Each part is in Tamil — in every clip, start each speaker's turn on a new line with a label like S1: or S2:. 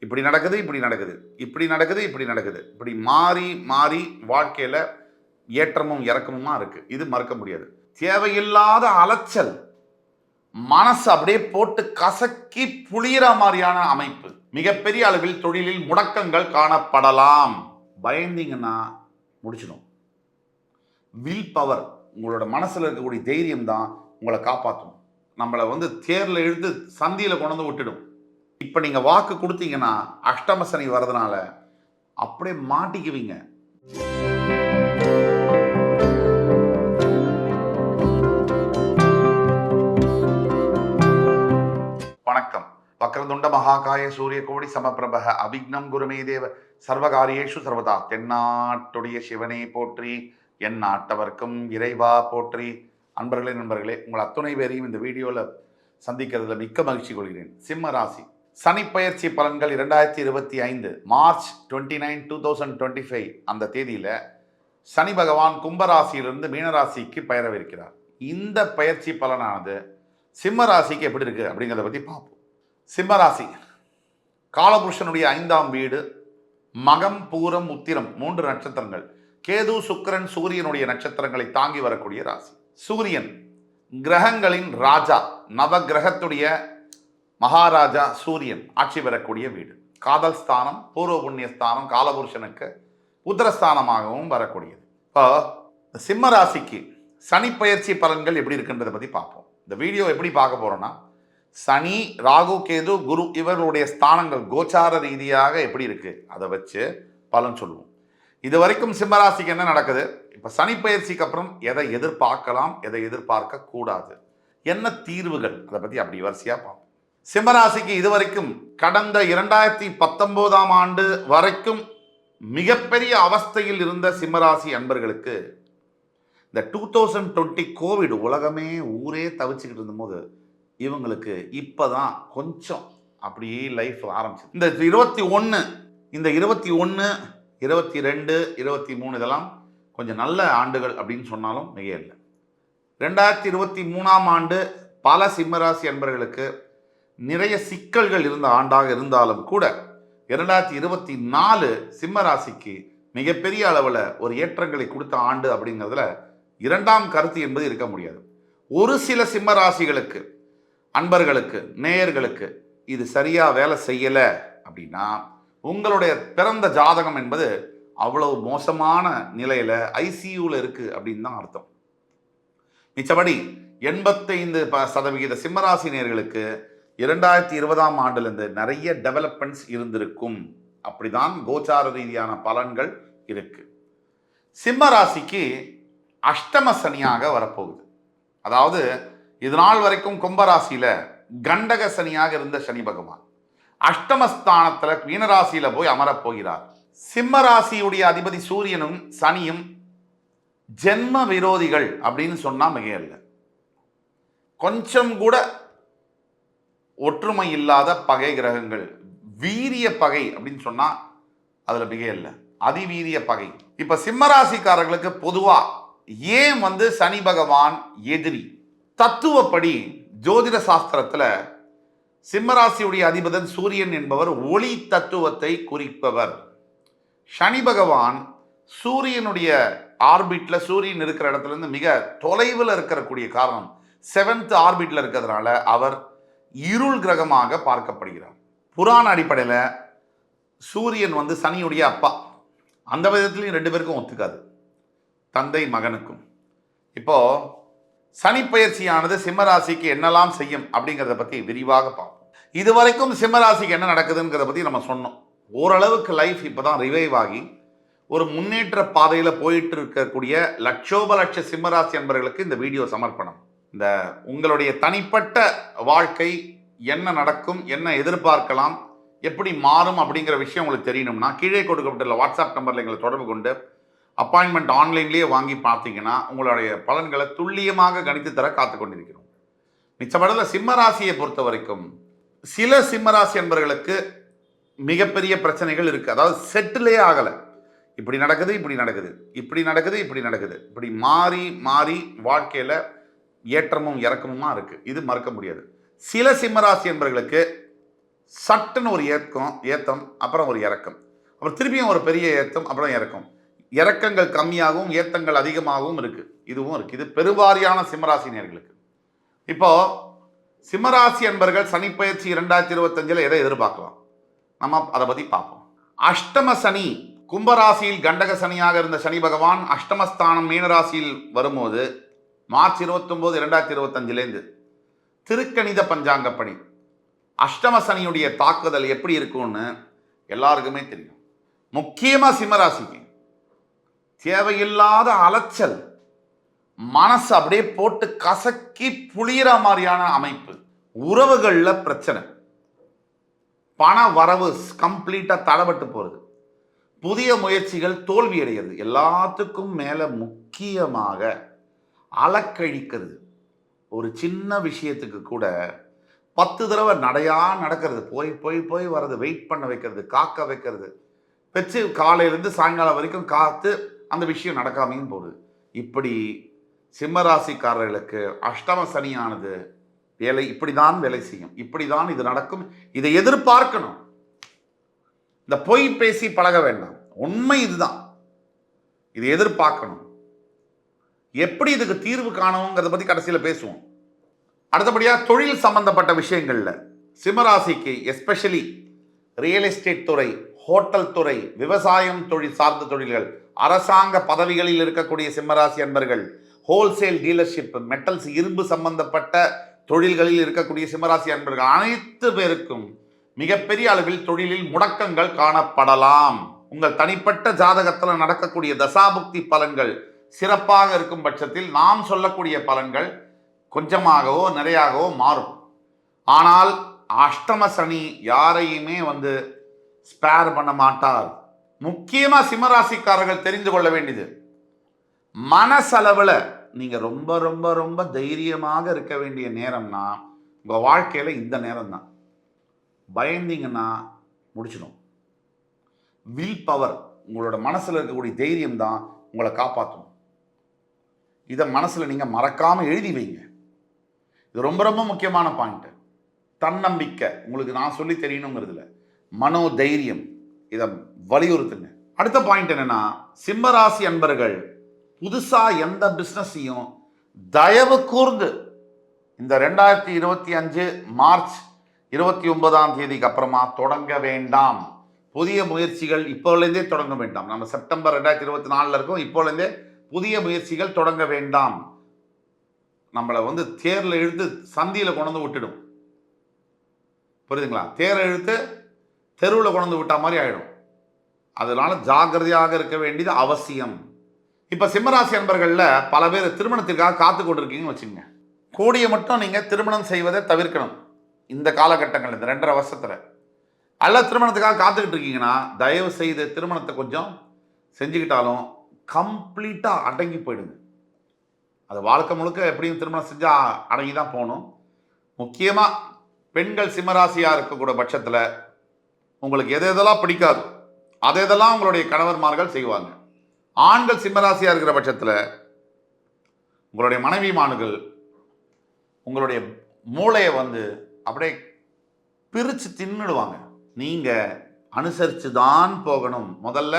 S1: இப்படி நடக்குது, இப்படி நடக்குது, இப்படி நடக்குது, இப்படி நடக்குது, இப்படி மாறி மாறி வாழ்க்கையில ஏற்றமும் இறக்கமுமா இருக்கு. இது மறுக்க முடியாது. தேவையில்லாத அலைச்சல், மனசு அப்படியே போட்டு கசக்கி புளியிற மாதிரியான அமைப்பு. மிகப்பெரிய அளவில் தொழிலில் முடக்கங்கள் காணப்படலாம். பயந்தீங்கன்னா முடிச்சிடும். வில் பவர், உங்களோட மனசுல இருக்கக்கூடிய தைரியம் தான் உங்களை காப்பாற்றும். நம்மளை தேர்ல இழுத்து சந்தியில கொண்டு வந்து விட்டுடும். இப்ப நீங்க வாக்கு கொடுத்தீங்கன்னா அஷ்டம சனி வர்றதுனால அப்படியே மாட்டிக்குவீங்க. வணக்கம். வக்ரதுண்ட மகாகாய சூரிய கோடி சமப்பிரபக அபிக்னம் குருமே தேவ சர்வகாரியேஷு சர்வதா. தென்னாட்டுடைய சிவனே போற்றி, என் நாட்டவர்க்கும் இறைவா போற்றி. நண்பர்களே, உங்கள் அத்துணை பேரையும் இந்த வீடியோவில் சந்திக்கிறதுல மிக்க மகிழ்ச்சி கொள்கிறேன். சிம்ம ராசி சனிப்பெயர்ச்சி பலன்கள் 2025 மார்ச் 29, 2025 அந்த தேதியில் சனி பகவான் கும்பராசியிலிருந்து மீனராசிக்கு பெயரவிருக்கிறார். இந்த பயிற்சி பலனானது சிம்ம ராசிக்கு எப்படி இருக்கு அப்படிங்கிறத பற்றி பார்ப்போம். சிம்ம ராசி காலபுருஷனுடைய 5ஆம் வீடு, மகம் பூரம் உத்திரம் 3 நட்சத்திரங்கள், கேது சுக்கிரன் சூரியனுடைய நட்சத்திரங்களை தாங்கி வரக்கூடிய ராசி. சூரியன் கிரகங்களின் ராஜா, நவ கிரகத்துடைய மகாராஜா சூரியன் ஆட்சி பெறக்கூடிய வீடு. காதல் ஸ்தானம், பூர்வ புண்ணிய ஸ்தானம், காலபுருஷனுக்கு உத்தரஸ்தானமாகவும் வரக்கூடியது. இப்போ சிம்ம ராசிக்கு சனி பயிற்சி பலன்கள் எப்படி இருக்குன்றதை பற்றி பார்ப்போம். இந்த வீடியோ எப்படி பார்க்க போறோம்னா, சனி, ராகு, கேது, குரு இவர்களுடைய ஸ்தானங்கள் கோச்சார ரீதியாக எப்படி இருக்கு அதை வச்சு பலன் சொல்லுவோம். இது வரைக்கும் சிம்ம ராசிக்கு என்ன நடக்குது, இப்போ சனி பயிற்சிக்கு அப்புறம் எதை எதிர்பார்க்கலாம், எதை எதிர்பார்க்க கூடாது, என்ன தீர்வுகள், அதை பற்றி அப்படி வரிசையாக பார்ப்போம். சிம்மராசிக்கு இதுவரைக்கும் கடந்த 2019ஆம் ஆண்டு வரைக்கும் மிகப்பெரிய அவஸ்தையில் இருந்த சிம்மராசி அன்பர்களுக்கு இந்த 2020 கோவிட் உலகமே ஊரே தவிச்சுக்கிட்டு இருந்தபோது இவங்களுக்கு இப்போதான் கொஞ்சம் அப்படியே லைஃப் ஆரம்பிச்சு. இந்த 21, 22, 23 இதெல்லாம் கொஞ்சம் நல்ல ஆண்டுகள் அப்படின்னு சொன்னாலும் மிக இல்லை. 2023ஆம் ஆண்டு பல சிம்மராசி அன்பர்களுக்கு நிறைய சிக்கல்கள் இருந்த ஆண்டாக இருந்தாலும் கூட 2024 சிம்ம ராசிக்கு மிகப்பெரிய அளவில் ஒரு ஏற்றங்களை கொடுத்த ஆண்டு அப்படிங்கிறதுல இரண்டாம் கருத்து என்பது இருக்க முடியாது. ஒரு சில சிம்ம ராசிகளுக்கு, அன்பர்களுக்கு, நேயர்களுக்கு இது சரியா வேலை செய்யலை அப்படின்னா உங்களுடைய பிறந்த ஜாதகம் என்பது அவ்வளவு மோசமான நிலையில ஐசியூவில் இருக்கு அப்படின்னு தான் அர்த்தம். மிச்சபடி 85% சிம்மராசி நேயர்களுக்கு 2020ஆம் ஆண்டுலேருந்து நிறைய டெவலப்மெண்ட்ஸ் இருந்திருக்கும். அப்படிதான் கோச்சார ரீதியான பலன்கள் இருக்கு. சிம்ம ராசிக்கு அஷ்டம சனியாக வரப்போகுது. அதாவது இது நாள் வரைக்கும் கும்பராசியில கண்டக சனியாக இருந்த சனி பகவான் அஷ்டமஸ்தானத்துல மீனராசியில போய் அமரப்போகிறார். சிம்ம ராசியுடைய அதிபதி சூரியனும் சனியும் ஜென்ம விரோதிகள் அப்படின்னு சொன்னா மிகையல்ல. கொஞ்சம் கூட ஒற்றுமை இல்லாத பகை கிரகங்கள், வீரிய பகை அப்படின்னு சொன்னா அதுல மிக இல்லை, அதிவீரிய பகை. இப்ப சிம்மராசிக்காரர்களுக்கு பொதுவா ஏன் சனி பகவான் எதிரி? தத்துவப்படி ஜோதிட சாஸ்திரத்துல சிம்மராசியுடைய அதிபதன் சூரியன் என்பவர் ஒளி தத்துவத்தை குறிப்பவர். சனி பகவான் சூரியனுடைய ஆர்பிட்ல, சூரியன் இருக்கிற இடத்துல இருந்து மிக தொலைவில் இருக்கக்கூடிய காரணம் 7th ஆர்பிட்ல இருக்கிறதுனால அவர் இருள் கிரகமாக பார்க்கப்படுகிறார். புராண அடிப்படையில் சூரியன் சனியுடைய அப்பா. அந்த விதத்திலையும் 2 பேருக்கும் ஒத்துக்காது, தந்தை மகனுக்கும். இப்போ சனி பயிற்சியானது சிம்மராசிக்கு என்னெல்லாம் செய்யும் அப்படிங்கிறத பற்றி விரிவாக பார்ப்போம். இதுவரைக்கும் சிம்மராசிக்கு என்ன நடக்குதுங்கிறத பற்றி நம்ம சொன்னோம். ஓரளவுக்கு லைஃப் இப்போதான் ரிவைவ் ஆகி ஒரு முன்னேற்ற பாதையில் போயிட்டு இருக்கக்கூடிய லட்சோபலட்ச சிம்மராசி என்பவர்களுக்கு இந்த வீடியோ சமர்ப்பணம். இந்த உங்களுடைய தனிப்பட்ட வாழ்க்கை என்ன நடக்கும், என்ன எதிர்பார்க்கலாம், எப்படி மாறும் அப்படிங்கிற விஷயம் உங்களுக்கு தெரியணும்னா கீழே கொடுக்கப்பட்டுள்ள வாட்ஸ்அப் நம்பரில் எங்களை தொடர்பு கொண்டு அப்பாயின்மெண்ட் ஆன்லைன்லேயே வாங்கி பார்த்தீங்கன்னா உங்களுடைய பலன்களை துல்லியமாக கணித்து தர காத்து கொண்டிருக்கிறோம். மிச்சப்படல சிம்ம ராசியை பொறுத்த வரைக்கும் சில சிம்மராசி என்பவர்களுக்கு மிகப்பெரிய பிரச்சனைகள் இருக்குது. அதாவது செட்டிலே ஆகலை. இப்படி நடக்குது, இப்படி நடக்குது, இப்படி நடக்குது, இப்படி நடக்குது, இப்படி மாறி மாறி வாழ்க்கையில் ஏற்றமும் இறக்கமுமா இருக்கு. இது மறுக்க முடியாது. சில சிம்மராசி என்பவர்களுக்கு சட்டுன்னு ஒரு ஏத்தம், அப்புறம் ஒரு இறக்கம், அப்புறம் திருப்பியும் ஒரு பெரிய ஏத்தம், அப்புறம் இறக்கம். இறக்கங்கள் கம்மியாகவும் ஏத்தங்கள் அதிகமாகவும் இருக்கு. இதுவும் இருக்கு. இது பெருவாரியான சிம்மராசி நேயர்களுக்கு. இப்போ சிம்மராசி அன்பர்கள் சனிப்பெயர்ச்சி 2025 எதை எதிர்பார்க்கலாம்? நம்ம அதை பத்தி பார்ப்போம். அஷ்டம சனி, கும்பராசியில் கண்டக சனியாக இருந்த சனி பகவான் அஷ்டமஸ்தானம் மீனராசியில் வரும்போது மார்ச் 29, 2025 திருக்கணித பஞ்சாங்கப்படி அஷ்டம சனியுடைய தாக்குதல் எப்படி இருக்கும்னு எல்லாருக்குமே தெரியும். முக்கியமா சிம்மராசிக்கு தேவையில்லாத அலைச்சல், மனசு அப்படியே போட்டு கசக்கி புளிகிற மாதிரியான அமைப்பு, உறவுகள்ல பிரச்சனை, பண வரவு கம்ப்ளீட்டா தடபட்டு போறது, புதிய முயற்சிகள் தோல்வி அடைகிறது, எல்லாத்துக்கும் மேல முக்கியமாக அலக்கழிக்கிறது. ஒரு சின்ன விஷயத்துக்கு கூட 10 தடவை நடையா நடக்கிறது, போய் போய் போய் வர்றது, வெயிட் பண்ண வைக்கிறது, காக்க வைக்கிறது, வச்சு காலையிலேருந்து சாயங்காலம் வரைக்கும் காத்து அந்த விஷயம் நடக்காமையும் போகுது. இப்படி சிம்மராசிக்காரர்களுக்கு அஷ்டம சனியானது இப்படிதான் வேலை செய்யும், இப்படிதான் இது நடக்கும், இதை எதிர்பார்க்கணும். இந்த பொய் பேசி பழக வேண்டாம், உண்மை இதுதான், இதை எதிர்பார்க்கணும். எப்படி இதுக்கு தீர்வு காணணுங்கிறத பத்தி கடைசியில பேசுவோம். அடுத்தபடியா தொழில் சம்பந்தப்பட்ட விஷயங்கள்ல சிம்மராசிக்கு எஸ்பெஷலி ரியல் எஸ்டேட் துறை, ஹோட்டல் துறை, விவசாயம் தொழில் சார்ந்த தொழில்கள், அரசாங்க பதவிகளில் இருக்கக்கூடிய சிம்மராசி அன்பர்கள், ஹோல்சேல் டீலர்ஷிப், மெட்டல்ஸ் இரும்பு சம்பந்தப்பட்ட தொழில்களில் இருக்கக்கூடிய சிம்மராசி அன்பர்கள் அனைத்து பேருக்கும் மிகப்பெரிய அளவில் தொழிலில் முடக்கங்கள் காணப்படலாம். உங்கள் தனிப்பட்ட ஜாதகத்தில் நடக்கக்கூடிய தசாபுக்தி பலன்கள் சிறப்பாக இருக்கும் பட்சத்தில் நாம் சொல்லக்கூடிய பலன்கள் கொஞ்சமாகவோ நிறையாகவோ மாறும். ஆனால் அஷ்டம சனி யாரையுமே ஸ்பேர் பண்ண மாட்டார். முக்கியமா சிம்மராசிக்காரர்கள் தெரிந்து கொள்ள வேண்டியது, மனசளவுல நீங்க ரொம்ப ரொம்ப ரொம்ப தைரியமாக இருக்க வேண்டிய நேரம்னா உங்க வாழ்க்கையில இந்த நேரம் தான். பயந்தீங்கன்னா முடிச்சிடும். வில் பவர், உங்களோட மனசுல இருக்கக்கூடிய தைரியம் தான் உங்களை காப்பாற்றும். இதை மனசுல நீங்க மறக்காம எழுதி வைங்க. இது ரொம்ப ரொம்ப முக்கியமான பாயிண்ட். தன்னம்பிக்கை உங்களுக்கு நான் சொல்லி தெரியணுங்கிறதுல மனோ தைரியம், இதை வலியுறுத்துங்க. அடுத்த பாயிண்ட் என்னன்னா, சிம்மராசி அன்பர்கள் புதுசா எந்த பிசினஸையும் தயவு கூர்ந்து இந்த 2025 மார்ச் 29 அப்புறமா தொடங்க வேண்டாம். புதிய முயற்சிகள் இப்போலேருந்தே தொடங்க வேண்டாம். நம்ம செப்டம்பர் 2024 இருக்கும். இப்போலேருந்தே புதிய முயற்சிகள் தொடங்க வேண்டாம். நம்மளை தேர்ல இழுத்து சந்தியில கொண்டு விட்டுடும். புரியுதுங்களா? தேரை இழுத்து தெருவில் கொண்டு விட்டா மாதிரி ஆயிடும். அதனால ஜாக்கிரதையாக இருக்க வேண்டியது அவசியம். இப்ப சிம்மராசி அன்பர்கள்ல பல பேர் திருமணத்திற்காக காத்து கொண்டிருக்கீங்கன்னு வச்சுக்கோங்க. கூடிய மட்டும் நீங்க திருமணம் செய்வதை தவிர்க்கணும் இந்த காலகட்டங்கள், இந்த 2.5 வருஷத்துல. அல்ல திருமணத்துக்காக காத்துக்கிட்டு இருக்கீங்கன்னா தயவு செய்து திருமணத்தை கொஞ்சம் செஞ்சுக்கிட்டாலும் கம்ப்ளீட்டா அடங்கி போயிடுங்க. அது வாழ்க்கை முழுக்க எப்படியும் திருமணம் செஞ்சா அடங்கி தான் போகணும். முக்கியமா பெண்கள் சிம்மராசியா இருக்கக்கூடிய பட்சத்துல உங்களுக்கு எதெல்லாம் பிடிக்காது அதெல்லாம் உங்களுடைய கணவர்மார்கள் செய்வாங்க. ஆண்கள் சிம்மராசியா இருக்கிற பட்சத்துல உங்களுடைய மனைவிமார்கள் உங்களுடைய மூளையை அப்படியே பிரிச்சு தின்னுடுவாங்க. நீங்க அனுசரிச்சு தான் போகணும். முதல்ல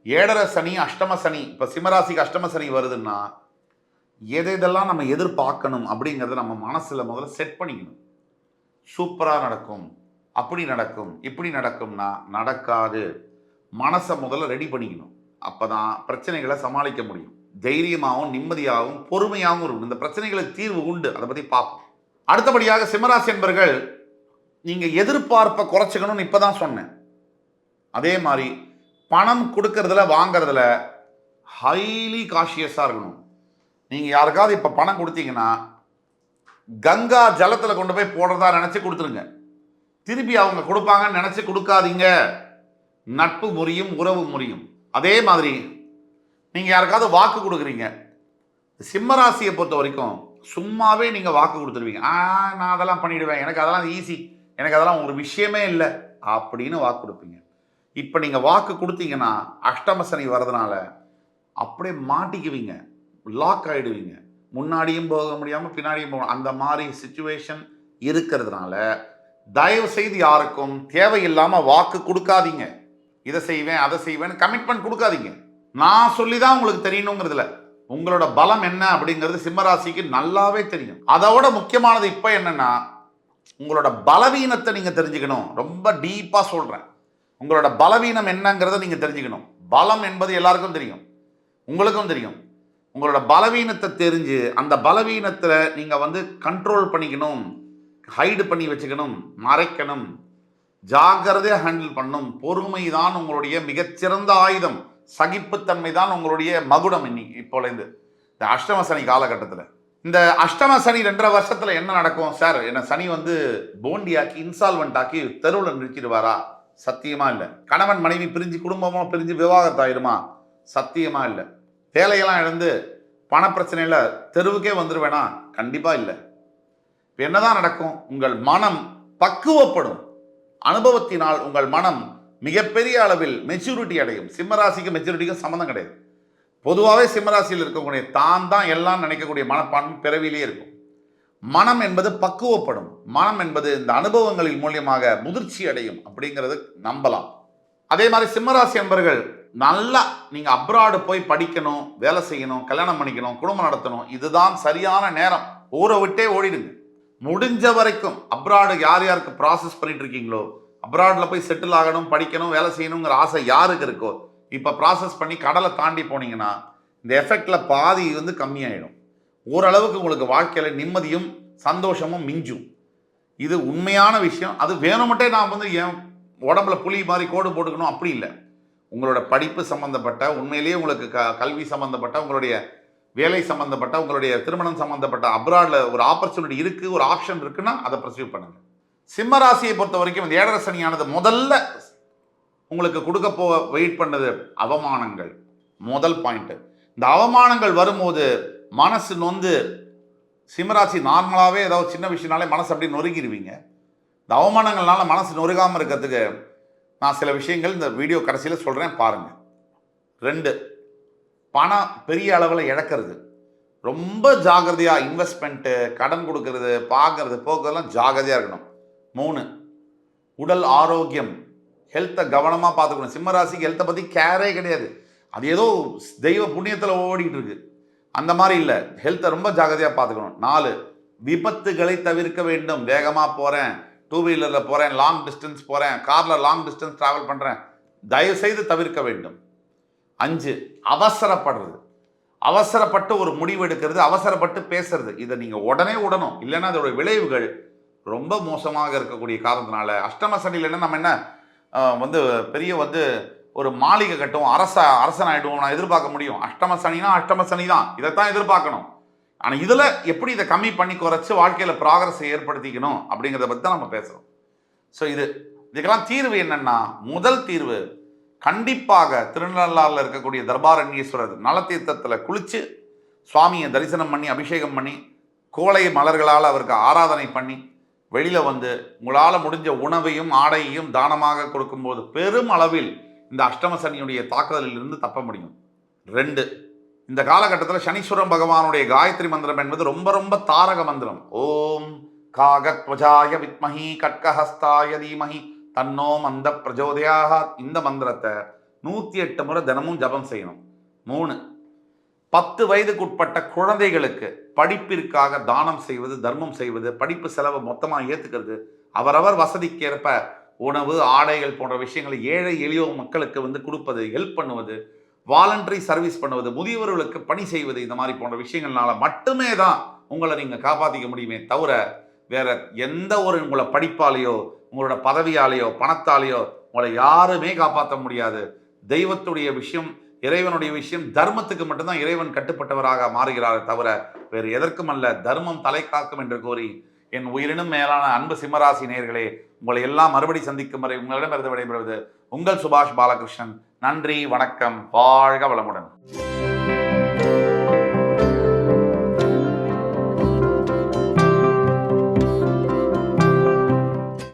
S1: 7.5 சனி, அஷ்டம சனி, இப்ப சிம்மராசிக்கு அஷ்டம சனி வருதுன்னா எதெல்லாம் நம்ம எதிர்பார்க்கணும் அப்படிங்கிறத நம்ம மனசுல முதல்ல செட் பண்ணிக்கணும். சூப்பரா நடக்கும், அப்படி நடக்கும், இப்படி நடக்கும்னா நடக்காது. மனசை முதல்ல ரெடி பண்ணிக்கணும். அப்பதான் பிரச்சனைகளை சமாளிக்க முடியும். தைரியமாகவும் நிம்மதியாகவும் பொறுமையாகவும் இருக்கும். இந்த பிரச்சனைகளுக்கு தீர்வு உண்டு, அதை பத்தி பார்ப்போம். அடுத்தபடியாக சிம்மராசி என்பர்கள் நீங்க எதிர்பார்ப்பை குறைச்சிக்கணும்னு இப்பதான் சொன்னேன். அதே மாதிரி பணம் கொடுக்கறதுல வாங்கறதுல ஹைலி காஷியஸா இருக்கணும். நீங்க யாருக்காவது இப்ப பணம் கொடுத்தீங்கன்னா கங்கா ஜலத்துல கொண்டு போய் போடுறதா நினைச்சு கொடுத்துருங்க. திருப்பி அவங்க கொடுப்பாங்கன்னு நினைச்சு கொடுக்காதீங்க. நட்பு முறியும், உறவு முறியும். அதே மாதிரி நீங்க யாருக்காவது வாக்கு கொடுக்குறீங்க, சிம்மராசியை பொறுத்த வரைக்கும் சும்மாவே நீங்க வாக்கு கொடுத்துருவீங்க. நான் அதெல்லாம் பண்ணிடுவேன், எனக்கு அதெல்லாம் ஈஸி, எனக்கு அதெல்லாம் ஒரு விஷயமே இல்லை அப்படின்னு வாக்கு கொடுப்பீங்க. இப்ப நீங்க வாக்கு கொடுத்தீங்கன்னா அஷ்டம சனி வர்றதுனால அப்படியே மாட்டிக்குவீங்க, லாக் ஆயிடுவீங்க. முன்னாடியும் போக முடியாம பின்னாடியும் போக, அந்த மாதிரி சிச்சுவேஷன் இருக்கிறதுனால தயவு செய்து யாருக்கும் தேவையில்லாம வாக்கு கொடுக்காதீங்க. இதை செய்வேன் அதை செய்வேன் கமிட்மெண்ட் கொடுக்காதீங்க. நான் சொல்லி தான் உங்களுக்கு தெரியணுங்கிறதுல உங்களோட பலம் என்ன அப்படிங்கிறது சிம்மராசிக்கு நல்லாவே தெரியும். அதோட முக்கியமானது இப்ப என்னன்னா, உங்களோட பலவீனத்தை நீங்க தெரிஞ்சுக்கணும். ரொம்ப டீப்பா சொல்றேன். உங்களோட பலவீனம் என்னங்கிறத நீங்க தெரிஞ்சுக்கணும். பலம் என்பது எல்லாருக்கும் தெரியும், உங்களுக்கும் தெரியும். உங்களோட பலவீனத்தை தெரிஞ்சு அந்த பலவீனத்தை நீங்க கண்ட்ரோல் பண்ணிக்கணும், ஹைடு பண்ணி வச்சுக்கணும், மறைக்கணும், ஜாகிரதையா ஹேண்டில் பண்ணணும். பொறுமை தான் உங்களுடைய மிகச்சிறந்த ஆயுதம். சகிப்புத்தன்மை தான் உங்களுடைய மகுடம். இப்போலேருந்து இந்த அஷ்டம சனி காலகட்டத்தில், இந்த அஷ்டம சனி 2.5 வருஷத்துல என்ன நடக்கும் சார்? என்ன சனி போண்டியாக்கி இன்சால்வெண்ட் ஆக்கி தெருவில் நிறுத்திடுவாரா? சத்தியமா இல்லை. கணவன் மனைவி பிரிஞ்சு, குடும்பமா பிரிஞ்சு விவாகரத்தாயிருமா? சத்தியமா இல்லை. வேலையெல்லாம் இழந்து பணப்பிரச்சனையில தெருவுக்கே வந்துருவேனா? கண்டிப்பா இல்லை. இப்போ என்னதான் நடக்கும்? உங்கள் மனம் பக்குவப்படும். அனுபவத்தினால் உங்கள் மனம் மிகப்பெரிய அளவில் மெச்சூரிட்டி அடையும். சிம்மராசிக்கு மெச்சூரிட்டிக்கும் சம்மந்தம் கிடையாது. பொதுவாகவே சிம்மராசியில் இருக்கக்கூடிய தான் எல்லாம் நினைக்கக்கூடிய மனப்பான்மை பிறவிலேயே இருக்கும். மனம் என்பது பக்குவப்படும். மனம் என்பது இந்த அனுபவங்களின் மூலியமாக முதிர்ச்சி அடையும் அப்படிங்கிறது நம்பலாம். அதே மாதிரி சிம்மராசி என்பர்கள் நல்லா நீங்க அப்ராடு போய் படிக்கணும், வேலை செய்யணும், கல்யாணம் பண்ணிக்கணும், குடும்பம் நடத்தணும். இதுதான் சரியான நேரம். ஊரை விட்டே ஓடிடுங்க. முடிஞ்ச வரைக்கும் அப்ராடு யார் யாருக்கு ப்ராசஸ் பண்ணிட்டு இருக்கீங்களோ, அப்ராட்ல போய் செட்டில் ஆகணும், படிக்கணும், வேலை செய்யணுங்கிற ஆசை யாருக்கு இருக்கோ, இப்போ ப்ராசஸ் பண்ணி கடலை தாண்டி போனீங்கன்னா இந்த எஃபெக்ட்ல பாதி கம்மியாயிடும். ஓரளவுக்கு உங்களுக்கு வாழ்க்கையில் நிம்மதியும் சந்தோஷமும் மிஞ்சும். இது உண்மையான விஷயம். அது வேணுமட்டே நான் என் உடம்புல புலி மாதிரி கோடு போட்டுக்கணும் அப்படி இல்லை. உங்களோட படிப்பு சம்பந்தப்பட்ட, உண்மையிலேயே உங்களுக்கு கல்வி சம்பந்தப்பட்ட, உங்களுடைய வேலை சம்பந்தப்பட்ட, உங்களுடைய திருமணம் சம்பந்தப்பட்ட அப்ராட்ல ஒரு ஆப்பர்ச்சுனிட்டி இருக்கு, ஒரு ஆப்ஷன் இருக்குன்னா அதை பர்சீவ் பண்ணுங்க. சிம்ம ராசியை பொறுத்த வரைக்கும் இந்த 7.5 சனியானது முதல்ல உங்களுக்கு கொடுக்க வெயிட் பண்ணது அவமானங்கள். முதல் பாயிண்ட். இந்த அவமானங்கள் வரும்போது மனசு நொந்து, சிம்மராசி நார்மலாகவே ஏதாவது சின்ன விஷயம்னாலே மனசு அப்படி நொறுங்கிடுவீங்க. இந்த அவமானங்கள்னால மனசு நொறுகாமல் இருக்கிறதுக்கு நான் சில விஷயங்கள் இந்த வீடியோ கடைசியில் சொல்கிறேன், பாருங்கள். 2, பணம் பெரிய அளவில் இழக்கிறது. ரொம்ப ஜாகிரதையாக இன்வெஸ்ட்மெண்ட்டு, கடன் கொடுக்கறது, பார்க்கறது, போக்குறதுலாம் ஜாகிரதையாக இருக்கணும். 3, உடல் ஆரோக்கியம், ஹெல்த்தை கவனமாக பார்த்துக்கணும். சிம்மராசிக்கு ஹெல்த்தை பற்றி கேரே கிடையாது. அது ஏதோ தெய்வ புண்ணியத்தில் ஓடிக்கிட்டு இருக்கு, அந்த மாதிரி இல்லை. ஹெல்த்தை ரொம்ப ஜாகிரதையாக பார்த்துக்கணும். 4, விபத்துகளை தவிர்க்க வேண்டும். வேகமாக போகிறேன், 2 வீலரில் போகிறேன், லாங் டிஸ்டன்ஸ் போகிறேன், காரில் லாங் டிஸ்டன்ஸ் ட்ராவல் பண்ணுறேன், தயவுசெய்து தவிர்க்க வேண்டும். 5, அவசரப்படுறது. அவசரப்பட்டு ஒரு முடிவு எடுக்கிறது, அவசரப்பட்டு பேசுறது. இதை நீங்கள் உடனே விடணும், இல்லைன்னா அதோட விளைவுகள் ரொம்ப மோசமாக இருக்கக்கூடிய காரணத்தினால. அஷ்டம சனியில் நம்ம என்ன பெரிய ஒரு மாளிகை கட்டும், அரசன் ஆகிடுவோம் நான் எதிர்பார்க்க முடியும்? அஷ்டம சனினா அஷ்டம சனி தான், இதைத்தான் எதிர்பார்க்கணும். ஆனால் இதில் எப்படி இதை கம்மி பண்ணி குறைச்சி வாழ்க்கையில் ப்ராக்ரஸை ஏற்படுத்திக்கணும் அப்படிங்கிறத பற்றி தான் நம்ம பேசுகிறோம். ஸோ இதுக்கெல்லாம் தீர்வு என்னன்னா, முதல் தீர்வு கண்டிப்பாக திருநள்ளாறில் இருக்கக்கூடிய தர்பாரண்யேஸ்வரர் நலத்தீர்த்தத்தில் குளித்து சுவாமியை தரிசனம் பண்ணி, அபிஷேகம் பண்ணி, கோலை மலர்களால் அவருக்கு ஆராதனை பண்ணி, வெளியில் உங்களால் முடிஞ்ச உணவையும் ஆடையையும் தானமாக கொடுக்கும்போது பெரும் அளவில் இந்த அஷ்டம சனியுடைய தாக்குதலில் இருந்து தப்ப முடியும். 2, இந்த காலகட்டத்தில் சனீஸ்வரன் பகவானுடைய காயத்ரி மந்திரம் என்பது ரொம்ப ரொம்ப தாரக மந்திரம். ஓம் காகத்வஜாய வித்மஹி கட்கஹஸ்தாய தீமஹி தன்னோ மந்த பிரஜோதயாக. இந்த மந்திரத்தை 108 முறை தினமும் ஜபம் செய்யணும். 3, 10 வயதுக்குட்பட்ட குழந்தைகளுக்கு படிப்பிற்காக தானம் செய்வது, தர்மம் செய்வது, படிப்பு செலவை மொத்தமாக ஏற்றுக்கிறது, அவரவர் வசதிக்கேற்ப உணவு, ஆடைகள் போன்ற விஷயங்களை ஏழை எளியோர் மக்களுக்கு கொடுப்பது, ஹெல்ப் பண்ணுவது, வாலண்டரி சர்வீஸ் பண்ணுவது, முதியவர்களுக்கு பணி செய்வது, இந்த மாதிரி போன்ற விஷயங்கள்னால மட்டுமே தான் உங்களை நீங்கள் காப்பாற்றிக்க முடியுமே தவிர வேற எந்த ஒரு உங்களை படிப்பாலேயோ, உங்களோட பதவியாலேயோ, பணத்தாலேயோ உங்களை யாருமே காப்பாற்ற முடியாது. தெய்வத்துடைய விஷயம், இறைவனுடைய விஷயம், தர்மத்துக்கு மட்டும்தான் இறைவன் கட்டுப்பட்டவராக மாறுகிறாரே தவிர வேறு எதற்கும் அல்ல. தர்மம் தலை காக்கும் என்று கூறி என் உயிரினும் மேலான அன்பு சிம்மராசி நேயர்களே, உங்களை எல்லாம் மறுபடி சந்திக்கும் வரை உங்களிடமிருந்து விடைபெறுவது உங்கள் சுபாஷ் பாலகிருஷ்ணன். நன்றி, வணக்கம், வாழ்க வளமுடன்.